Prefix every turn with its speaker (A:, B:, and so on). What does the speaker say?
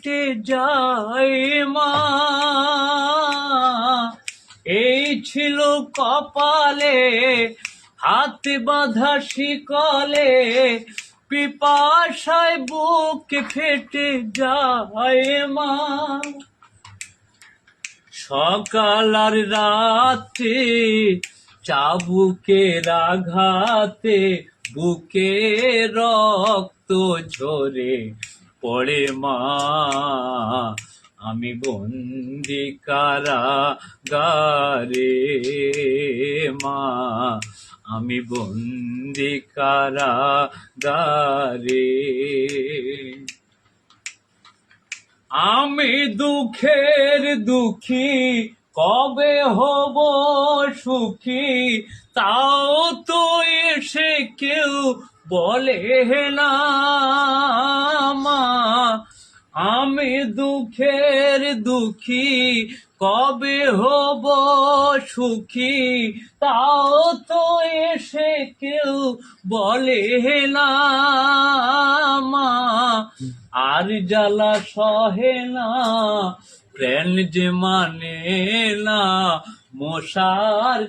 A: ফেটে যায় মা। এই ছিল কপালে, হাতে বাঁধা শিকলে, পিপাসায় বুক ফেটে যায় মা। সকাল আর রাতে চাবুকের আঘাতে বুকে রক্ত ঝরে পড়ে মা। আমি বন্দি কারাগারে মা, আমি বন্দি কারাগারে। আমি দুঃখের দুঃখী, কবে হব সুখী, তাও তো এসে কেউ বলে না মা। আমি দুঃখের দুঃখী, কবে হব সুখী, তাও তো এসে কেউ বলে না মা। আর জ্বালা সহে না, প্রাণ যে মানে না, মশার